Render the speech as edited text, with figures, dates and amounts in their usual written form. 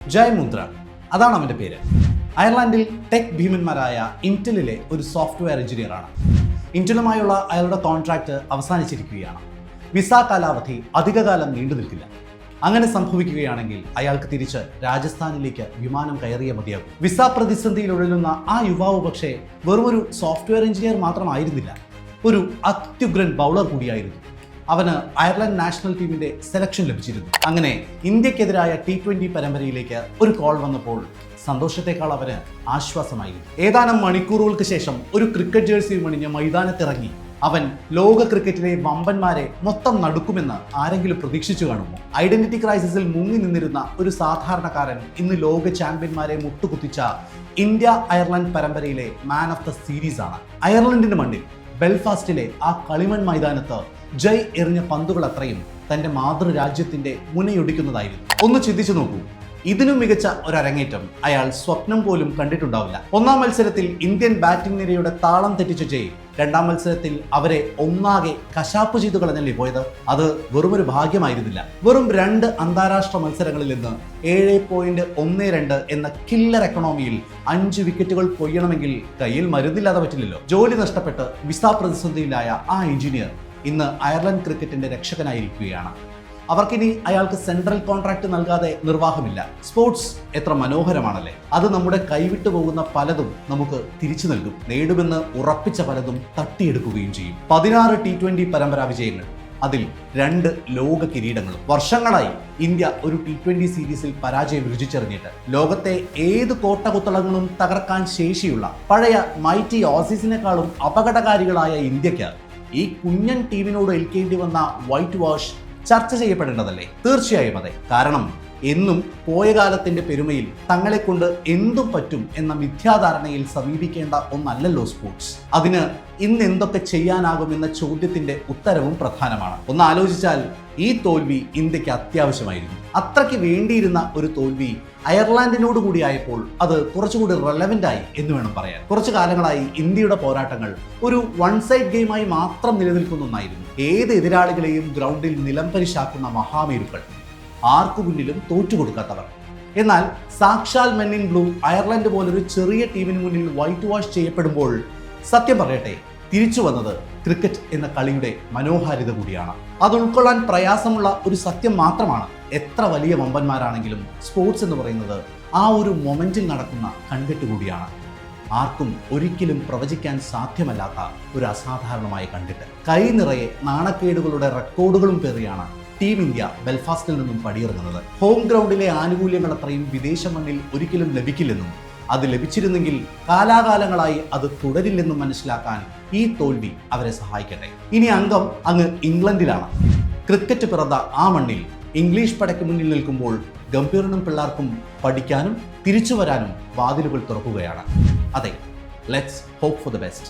ജയ് മുന്ദ്ര, അതാണ് അവൻ്റെ പേര്. അയർലൻഡിൽ ടെക് ഭീമന്മാരായ ഇന്റലിലെ ഒരു സോഫ്റ്റ്വെയർ എഞ്ചിനീയറാണ്. ഇന്റലുമായുള്ള അയാളുടെ കോൺട്രാക്ട് അവസാനിച്ചിരിക്കുകയാണ്. വിസ കാലാവധി അധികകാലം നീണ്ടു നിൽക്കില്ല. അങ്ങനെ സംഭവിക്കുകയാണെങ്കിൽ അയാൾക്ക് തിരിച്ച് രാജസ്ഥാനിലേക്ക് വിമാനം കയറിയേ മതിയാകും. വിസ പ്രതിസന്ധിയിൽ ഉഴലുന്ന ആ യുവാവ് പക്ഷേ വെറുമൊരു സോഫ്റ്റ്വെയർ എഞ്ചിനീയർ മാത്രമായിരുന്നില്ല, ഒരു അത്യുഗ്രൻ ബൗളർ കൂടിയായിരുന്നു. അവന് അയർലൻഡ് നാഷണൽ ടീമിന്റെ സെലക്ഷൻ ലഭിച്ചിരുന്നു. അങ്ങനെ ഇന്ത്യക്കെതിരായ T20 പരമ്പരയിലേക്ക് ഒരു കോൾ വന്നപ്പോൾ സന്തോഷത്തെക്കാൾ അവന് ആശ്വാസമായിരുന്നു. ഏതാനും മണിക്കൂറുകൾക്ക് ശേഷം ഒരു ക്രിക്കറ്റ് ജേഴ്സി അണിഞ്ഞ് മൈതാനത്തിറങ്ങി അവൻ ലോക ക്രിക്കറ്റിലെ വമ്പന്മാരെ മൊത്തം നടുക്കുമെന്ന് ആരെങ്കിലും പ്രതീക്ഷിച്ചു കാണുമോ? ഐഡന്റിറ്റി ക്രൈസിസിൽ മുങ്ങി നിന്നിരുന്ന ഒരു സാധാരണക്കാരൻ ഇന്ന് ലോക ചാമ്പ്യന്മാരെ മുട്ടുകുത്തിച്ച ഇന്ത്യ അയർലൻഡ് പരമ്പരയിലെ മാൻ ഓഫ് ദ സീരീസ് ആണ്. അയർലൻഡിന്റെ മണ്ണിൽ ബെൽഫാസ്റ്റിലെ ആ കളിമൺ മൈതാനത്ത് ജയ് എറിഞ്ഞ പന്തുകൾ അത്രയും തന്റെ മാതൃരാജ്യത്തിന്റെ മുനയൊടിക്കുന്നതായിരുന്നു. ഒന്ന് ചിന്തിച്ചു നോക്കൂ, ഇതിനും മികച്ച ഒരു അരങ്ങേറ്റം അയാൾ സ്വപ്നം പോലും കണ്ടിട്ടുണ്ടാവില്ല. ഒന്നാം മത്സരത്തിൽ ഇന്ത്യൻ ബാറ്റിംഗ് നിരയുടെ താളം തെറ്റിച്ച ജയ് രണ്ടാം മത്സരത്തിൽ അവരെ ഒന്നാകെ കശാപ്പ് ചെയ്തു കളഞ്ഞല്ലേ പോയത്. അത് വെറുമൊരു ഭാഗ്യമായിരുന്നില്ല. വെറും 2 അന്താരാഷ്ട്ര മത്സരങ്ങളിൽ നിന്ന് 7.12 എന്ന കില്ലർ എക്കണോമിയിൽ 5 വിക്കറ്റുകൾ കൊയ്യണമെങ്കിൽ കയ്യിൽ മരുന്നില്ലാതെ പറ്റില്ലല്ലോ. ജോലി നഷ്ടപ്പെട്ട് വിസ പ്രതിസന്ധിയിലായ ആ എഞ്ചിനീയർ ഇന്ന് അയർലൻഡ് ക്രിക്കറ്റിന്റെ രക്ഷകനായിരിക്കുകയാണ്. അവർക്കിനി അയാൾക്ക് സെൻട്രൽ കോൺട്രാക്ട് നൽകാതെ നിർവാഹമില്ല. സ്പോർട്സ് എത്ര മനോഹരമാണല്ലേ. അത് നമ്മുടെ കൈവിട്ടു പോകുന്ന പലതും നമുക്ക് തിരിച്ചു നൽകും. നേടുമെന്ന് ഉറപ്പിച്ച പലതും തട്ടിയെടുക്കുകയും ചെയ്യും. 16 T20 പരമ്പരാ വിജയങ്ങൾ, അതിൽ 2 ലോക കിരീടങ്ങളും. വർഷങ്ങളായി ഇന്ത്യ ഒരു T20 സീരീസിൽ പരാജയം രുചിച്ചെറിഞ്ഞിട്ട് ലോകത്തെ ഏത് കോട്ടകുത്തളങ്ങളും തകർക്കാൻ ശേഷിയുള്ള പഴയ മൈറ്റി ഓസീസിനേക്കാളും അപകടകാരികളായ ഇന്ത്യക്ക് ഈ കുഞ്ഞൻ ടീമിനോട് ഏൽക്കേണ്ടി വന്ന വൈറ്റ് വാഷ് ചർച്ച ചെയ്യപ്പെടേണ്ടതല്ലേ? തീർച്ചയായും അതെ. കാരണം എന്നും പോയ കാലത്തിന്റെ പെരുമയിൽ തങ്ങളെ കൊണ്ട് എന്തും പറ്റും എന്ന മിഥ്യാധാരണയിൽ സമീപിക്കേണ്ട ഒന്നല്ലല്ലോ സ്പോർട്സ്. അതിന് ഇന്ന് എന്തൊക്കെ ചെയ്യാനാകുമെന്ന ചോദ്യത്തിന്റെ ഉത്തരവും പ്രധാനമാണ്. ഒന്ന് ആലോചിച്ചാൽ ഈ തോൽവി ഇന്ത്യക്ക് അത്യാവശ്യമായിരുന്നു. അത്രയ്ക്ക് വേണ്ടിയിരുന്ന ഒരു തോൽവി അയർലാൻഡിനോട് കൂടി ആയപ്പോൾ അത് കുറച്ചുകൂടി റെലവൻ്റ് ആയി എന്ന് വേണം പറയാൻ. കുറച്ചു കാലങ്ങളായി ഇന്ത്യയുടെ പോരാട്ടങ്ങൾ ഒരു വൺ സൈഡ് ഗെയിമായി മാത്രം നിലനിൽക്കുന്ന ഒന്നായിരുന്നു. ഏത് എതിരാളികളെയും ഗ്രൗണ്ടിൽ നിലംപരിശാക്കുന്ന മഹാമേരുക്കൾ, ആർക്കു മുന്നിലും തോറ്റുകൊടുക്കാത്തവർ. എന്നാൽ സാക്ഷാൽ മെൻ ഇൻ ബ്ലൂ അയർലൻഡ് പോലൊരു ചെറിയ ടീമിന് മുന്നിൽ വൈറ്റ് വാഷ് ചെയ്യപ്പെടുമ്പോൾ സത്യം പറയട്ടെ, തിരിച്ചു വന്നത് ക്രിക്കറ്റ് എന്ന കളിയുടെ മനോഹാരിത കൂടിയാണ്. അത് ഉൾക്കൊള്ളാൻ പ്രയാസമുള്ള ഒരു സത്യം മാത്രമാണ്. എത്ര വലിയ വമ്പന്മാരാണെങ്കിലും സ്പോർട്സ് എന്ന് പറയുന്നത് ആ ഒരു മൊമെന്റിൽ നടക്കുന്ന കൺകെട്ട് കൂടിയാണ്. ആർക്കും ഒരിക്കലും പ്രവചിക്കാൻ സാധ്യമല്ലാത്ത ഒരു അസാധാരണമായ കണ്ടിട്ട്. കൈ നിറയെ നാണക്കേടുകളുടെ റെക്കോർഡുകളും പേറിയാണ് ടീം ഇന്ത്യ ബെൽഫാസ്റ്റിൽ നിന്നും പടിയിറങ്ങുന്നത്. ഹോം ഗ്രൗണ്ടിലെ ആനുകൂല്യങ്ങൾ അത്രയും വിദേശ മണ്ണിൽ ഒരിക്കലും ലഭിക്കില്ലെന്നും അത് ലഭിച്ചിരുന്നെങ്കിൽ കാലാകാലങ്ങളായി അത് തുടരില്ലെന്നും മനസ്സിലാക്കാൻ ഈ തോൽവി അവരെ സഹായിക്കട്ടെ. ഇനി അംഗം അങ്ങ് ഇംഗ്ലണ്ടിലാണ്. ക്രിക്കറ്റ് പിറന്ന ആ മണ്ണിൽ ഇംഗ്ലീഷ് പടയ്ക്ക് മുന്നിൽ നിൽക്കുമ്പോൾ ഗംഭീരനും പിള്ളേർക്കും പഠിക്കാനും തിരിച്ചു വരാനും വാതിലുകൾ തുറക്കുകയാണ്. അതെ, let's hope for the best.